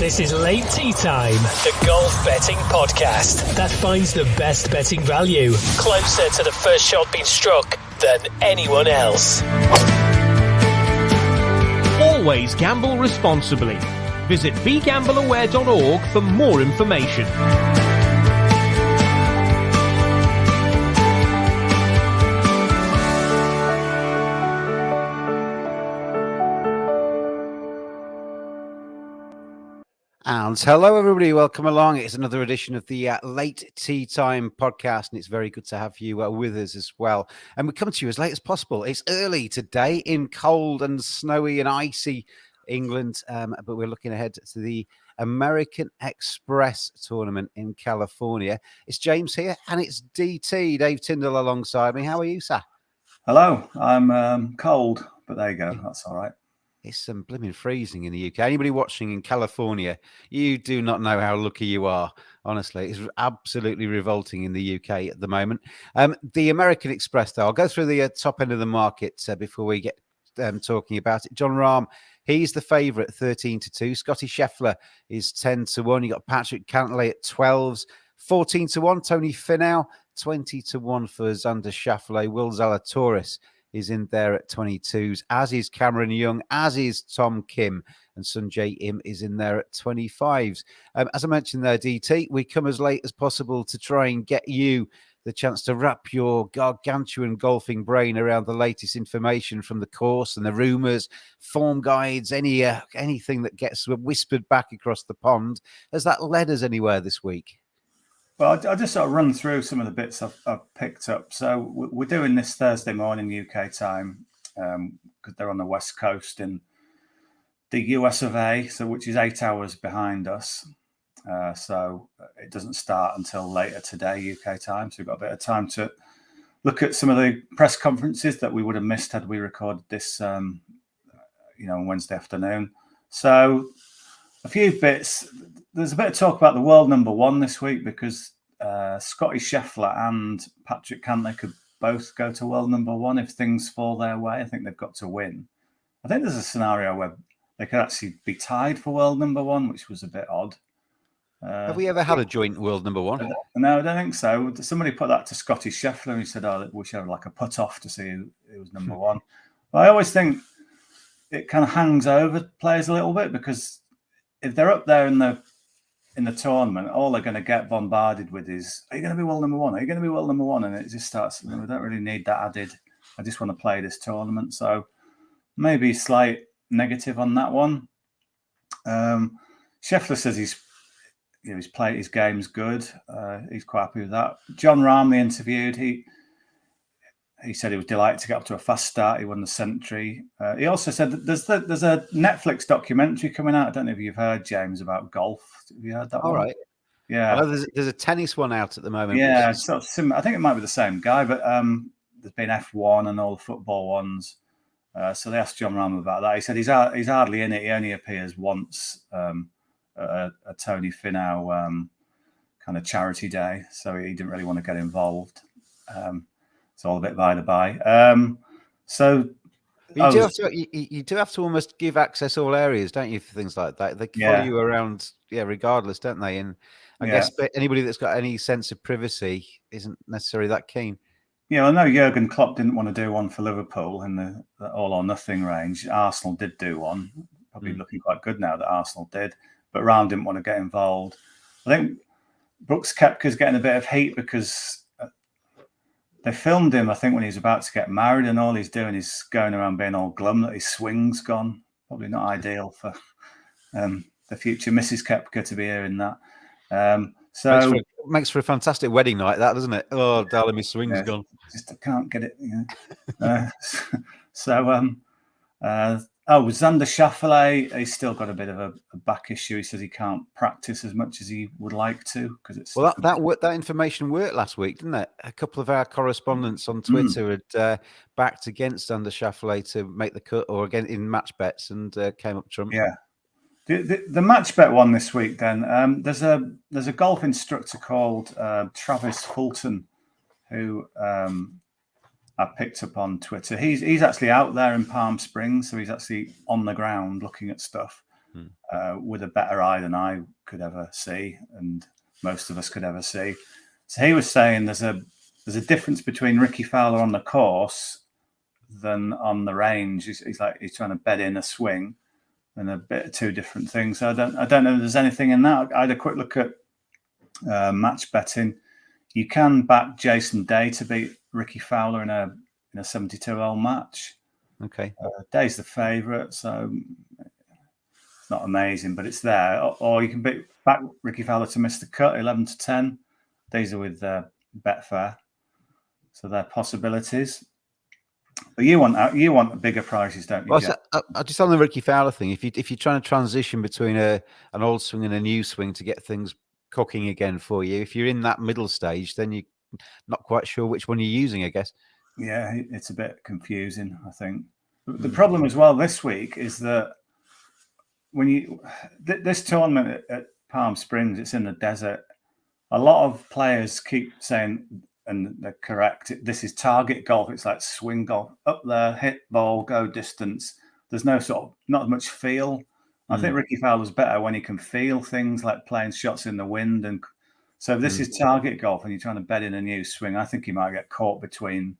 This is Late Tea Time, the golf betting podcast that finds the best betting value closer to the first shot being struck than anyone else. Always gamble responsibly. Visit begambleaware.org for more information. And hello, everybody. Welcome along. It's another edition of the Late Tea Time podcast, and it's very good to have you with us as well. And we come to you as late as possible. It's early today in cold and snowy and icy England, but we're looking ahead to the American Express tournament in California. It's James here, and it's DT, Dave Tindall, alongside me. How are you, sir? Hello. I'm cold, but there you go. That's all right. It's some blimmin' freezing in the UK. Anybody watching in California, you do not know how lucky you are. Honestly, it's absolutely revolting in the UK at the moment. The American Express, though, I'll go through the top end of the market before we get talking about it. John Rahm, he's the favourite, 13-2. Scotty Scheffler is 10-1. You got Patrick Cantlay at 12s, 14-1. Tony Finau, 20-1 for Xander Schauffele. Will Zalatoris is in there at 22s, as is Cameron Young, as is Tom Kim, and Sungjae Im is in there at 25s. As I mentioned there, DT, we come as late as possible to try and get you the chance to wrap your gargantuan golfing brain around the latest information from the course and the rumours, form guides, anything that gets whispered back across the pond. Has that led us anywhere this week? Well, I'll just sort of run through some of the bits I've picked up. So we're doing this Thursday morning UK time because they're on the West Coast in the US of A, so which is 8 hours behind us. So it doesn't start until later today UK time. So we've got a bit of time to look at some of the press conferences that we would have missed had we recorded this, on Wednesday afternoon. So a few bits. There's a bit of talk about the world number one this week because Scotty Scheffler and Patrick Cantlay could both go to world number one if things fall their way. I think they've got to win. I think there's a scenario where they could actually be tied for world number one, which was a bit odd. Have we ever had a joint world number one? No, I don't think so. Somebody put that to Scotty Scheffler and he said, we should have like a put-off to see who was number one. But I always think it kind of hangs over players a little bit because if they're up there in the tournament, all they're going to get bombarded with is, are you going to be world number one? Are you going to be world number one? And it just starts, we don't really need that added. I just want to play this tournament. So maybe slight negative on that one. Scheffler says his game's good. He's quite happy with that. John Rahm, they interviewed, he said he was delighted to get up to a fast start. He won the Century. He also said that there's a Netflix documentary coming out. I don't know if you've heard, James, about golf. Have you heard that one? All right. Yeah. Well, there's a tennis one out at the moment. Yeah, sort of similar. I think it might be the same guy, but there's been F1 and all the football ones. So they asked John Rahm about that. He said he's hardly in it. He only appears once at a Tony Finau kind of charity day. So he didn't really want to get involved. It's all a bit by the by. You do have to almost give access all areas, don't you, for things like that? They follow you around, regardless, don't they? And I guess anybody that's got any sense of privacy isn't necessarily that keen. Yeah, I know Jurgen Klopp didn't want to do one for Liverpool in the all or nothing range. Arsenal did do one, probably looking quite good now that Arsenal did, but Rahm didn't want to get involved. I think Brooks Koepka's getting a bit of heat because they filmed him, I think, when he was about to get married, and all he's doing is going around being all glum that his swing's gone. Probably not ideal for the future Mrs. Koepka to be hearing that. So makes for a fantastic wedding night, that, doesn't it? Oh, darling, my swing's gone. Just I can't get it. Xander Schauffele, he's still got a bit of a back issue. He says he can't practice as much as he would like to because it's that information worked last week, didn't it? A couple of our correspondents on Twitter had backed against Xander Schauffele to make the cut or again in match bets and came up trump. Yeah. The match bet one this week. Then there's a golf instructor called Travis Fulton who I picked up on Twitter. He's actually out there in Palm Springs, so he's actually on the ground looking at stuff. with a better eye than I could ever see, and most of us could ever see. So he was saying there's a difference between Ricky Fowler on the course than on the range. He's trying to bed in a swing, and a bit of two different things. So I don't know if there's anything in that. I had a quick look at match betting. You can back Jason Day to beat Ricky Fowler in a 72-hole match. Okay. Day's the favourite, so it's not amazing, but it's there. Or you can back Ricky Fowler to miss the cut, 11-10. These are with Betfair, so they're possibilities. But you want bigger prices, don't you? Well, just on the Ricky Fowler thing, if you're trying to transition between an old swing and a new swing to get things cooking again for you, if you're in that middle stage, then you're not quite sure which one you're using, I guess. Yeah, it's a bit confusing, I think. The problem as well this week is that when this tournament at Palm Springs, it's in the desert. A lot of players keep saying, and they're correct, this is target golf. It's like swing golf, up there, hit ball, go distance. There's not much feel. I think Ricky Fowler's better when he can feel things, like playing shots in the wind. And so this is target golf, and you're trying to bet in a new swing. I think he might get caught between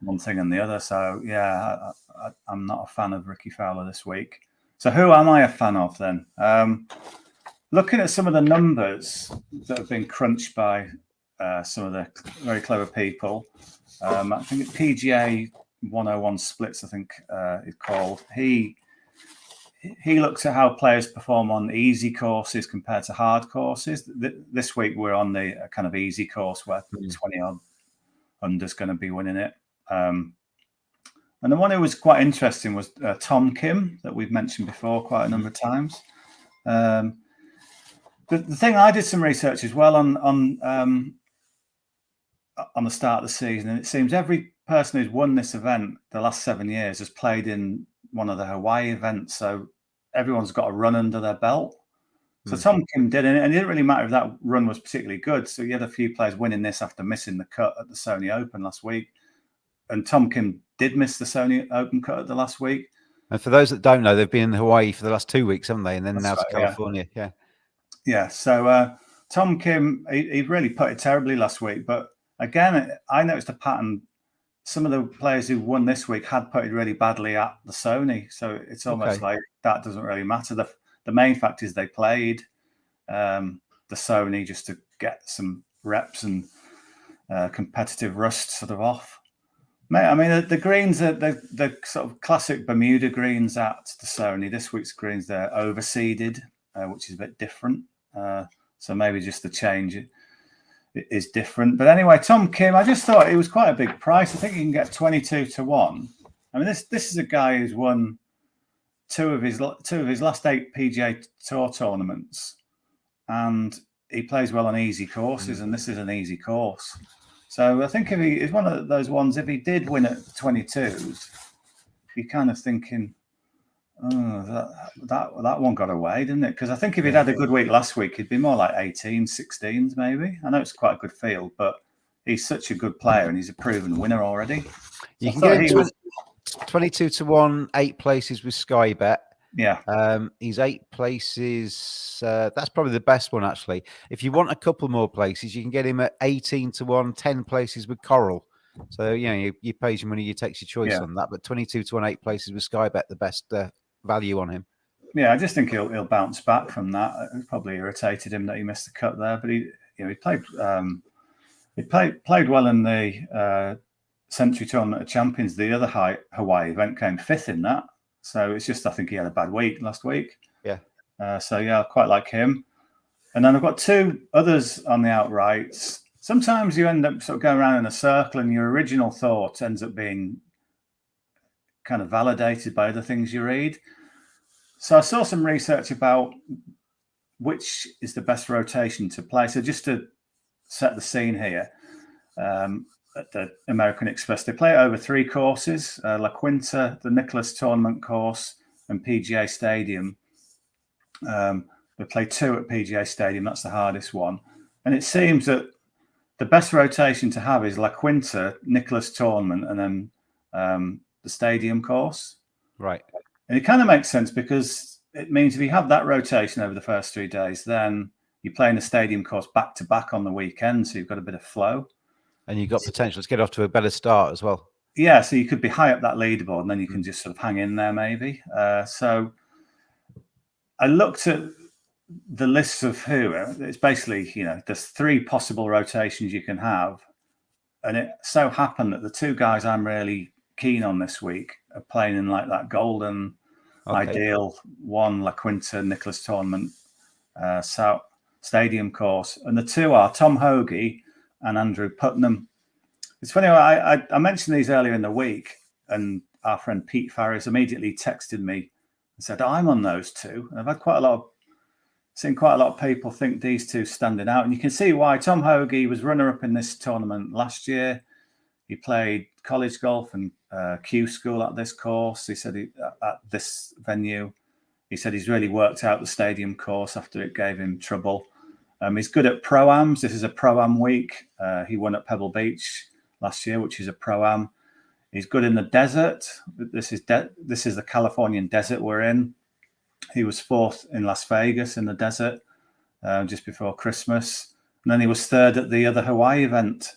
one thing and the other. So I'm not a fan of Ricky Fowler this week. So who am I a fan of then? Looking at some of the numbers that have been crunched by some of the very clever people, I think PGA 101 Splits, I think it's called. He looks at how players perform on easy courses compared to hard courses. This week we're on the kind of easy course where 20 odd under's going to be winning it. And the one who was quite interesting was Tom Kim, that we've mentioned before quite a number of times. The thing, I did some research as well on the start of the season, and it seems every person who's won this event the last 7 years has played in one of the Hawaii events. So everyone's got a run under their belt. So Tom Kim did, and it didn't really matter if that run was particularly good. So you had a few players winning this after missing the cut at the Sony Open last week. And Tom Kim did miss the Sony Open cut at the last week. And for those that don't know, they've been in Hawaii for the last 2 weeks, haven't they? And then now to California. Yeah. So Tom Kim, he really put it terribly last week. But again, I noticed a pattern. Some of the players who won this week had put it really badly at the Sony. So it's almost like that doesn't really matter. The main fact is they played the Sony just to get some reps and competitive rust sort of off. I mean, the greens are the sort of classic Bermuda greens at the Sony. This week's greens, they're overseeded, which is a bit different. So maybe just the change is different. But anyway, Tom Kim, I just thought it was quite a big price. I think you can get 22-1. I mean, this is a guy who's won two of his last 8 PGA Tour tournaments, and he plays well on easy courses, and this is an easy course. So I think if he is one of those ones, if he did win at 22s, you're kind of thinking, oh, that one got away, didn't it? Because I think if he'd had a good week last week, he'd be more like 18s, 16s maybe. I know it's quite a good field, but he's such a good player and he's a proven winner already. So you can get 22-1, 8 places with Sky Bet. Yeah. He's 8 places. That's probably the best one, actually. If you want a couple more places, you can get him at 18-1, 10 places with Coral. So, you pay your money, you take your choice on that. But 22-1, 8 places with Sky Bet, the best value on him. Yeah, I just think he'll bounce back from that. It probably irritated him that he missed the cut there, but he played well in the Century Tournament of Champions. The other Hawaii event came 5th in that. So it's just, I think he had a bad week last week. Yeah. So I quite like him. And then I've got 2 others on the outrights. Sometimes you end up sort of going around in a circle and your original thought ends up being kind of validated by other things you read. So I saw some research about which is the best rotation to play. So just to set the scene here, at the American Express, they play it over 3 courses: La Quinta, the Nicklaus Tournament Course, and PGA Stadium. They play 2 at PGA Stadium. That's the hardest one. And it seems that the best rotation to have is La Quinta, Nicklaus Tournament, and then the Stadium course. Right. And it kind of makes sense because it means if you have that rotation over the first 3 days, then you're playing the stadium course back to back on the weekend, so you've got a bit of flow. And you've got potential to get off to a better start as well. Yeah, so you could be high up that leaderboard, and then you can just sort of hang in there maybe. So I looked at the list of who. It's basically, there's 3 possible rotations you can have. And it so happened that the 2 guys I'm really keen on this week are playing in like that golden ideal La Quinta Nicholas Tournament South Stadium course. And the 2 are Tom Hoagie and Andrew Putnam. It's funny, I mentioned these earlier in the week, and our friend Pete Farris immediately texted me and said, I'm on those 2. And I've had seen quite a lot of people think these 2 standing out. And you can see why. Tom Hoagie was runner-up in this tournament last year. He played college golf and Q school at this course. He said at this venue, he said he's really worked out the stadium course after it gave him trouble. He's good at Pro-Ams. This is a Pro-Am week. He won at Pebble Beach last year, which is a Pro-Am. He's good in the desert. This is the Californian desert we're in. He was 4th in Las Vegas in the desert just before Christmas. And then he was 3rd at the other Hawaii event,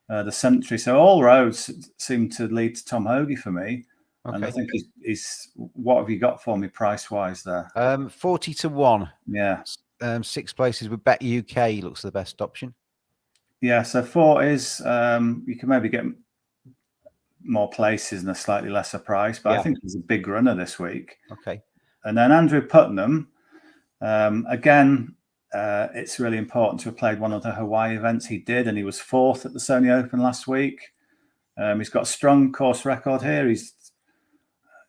the Century. So all roads seem to lead to Tom Hoagie for me. Okay. And I think he's what have you got for me price-wise there? 40 to 1. Yeah. 6 places with Bet UK looks the best option. Yeah, so 4 is, you can maybe get more places and a slightly lesser price, but I think he's a big runner this week. Okay. And then Andrew Putnam, again, it's really important to have played one of the Hawaii events. He did, and he was 4th at the Sony Open last week. He's got a strong course record here. He's,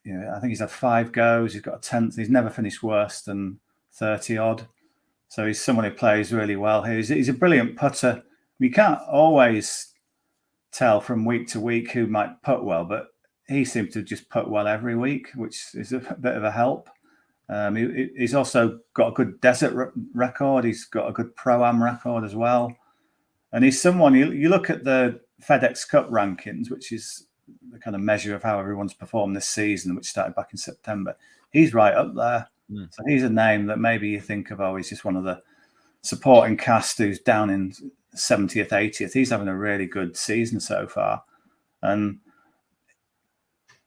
I think he's had 5 goes. He's got a 10th. He's never finished worse than 30 odd. So he's someone who plays really well here. He's a brilliant putter. You can't always tell from week to week who might putt well, but he seems to just putt well every week, which is a bit of a help. He's also got a good desert record. He's got a good Pro-Am record as well. And he's someone, you look at the FedEx Cup rankings, which is the kind of measure of how everyone's performed this season, which started back in September. He's right up there. So he's a name that maybe you think of, he's just one of the supporting cast who's down in 70th, 80th. He's having a really good season so far. And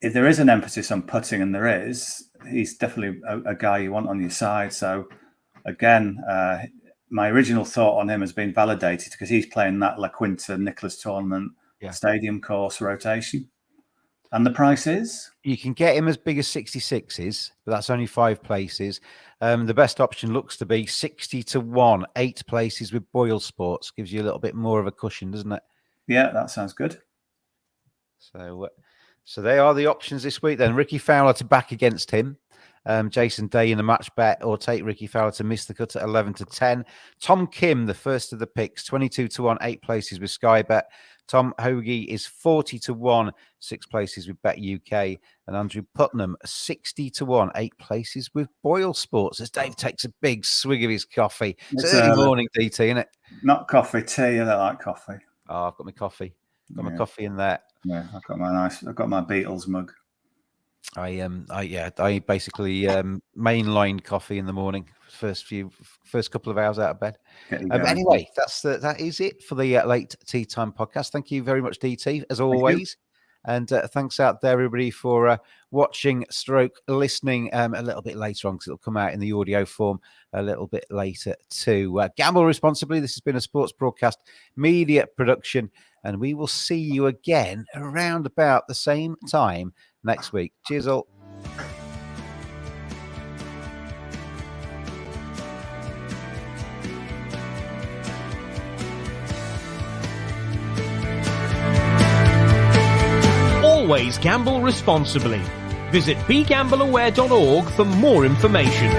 if there is an emphasis on putting, and there is, he's definitely a guy you want on your side. So again, my original thought on him has been validated because he's playing that La Quinta Nicholas Tournament stadium course rotation. And the price is? You can get him as big as 66s, but that's only 5 places. The best option looks to be 60 to 1, 8 places with Boyle Sports. Gives you a little bit more of a cushion, doesn't it? Yeah, that sounds good. So they are the options this week then. Ricky Fowler to back against him. Jason Day in the match bet, or take Ricky Fowler to miss the cut at 11 to 10. Tom Kim, the first of the picks, 22 to 1, 8 places with Sky Bet. Tom Hoagie is 40 to 1, 6 places with Bet UK. And Andrew Putnam, 60 to 1, 8 places with Boyle Sports. As Dave takes a big swig of his coffee. It's early morning, DT, isn't it? Not coffee, tea. I don't like coffee. Oh, I've got my coffee. Got my coffee in there. Yeah, I've got my Beatles mug. I basically mainline coffee in the morning. First couple of hours out of bed. Anyway, that is it for the late tea time podcast. Thank you very much, DT, as always. And thanks out there, everybody, for watching / listening a little bit later on, because it'll come out in the audio form a little bit later too. Gamble responsibly. This has been a Sports Broadcast Media production, and we will see you again around about the same time next week. Cheers all. Always gamble responsibly. Visit begambleaware.org for more information.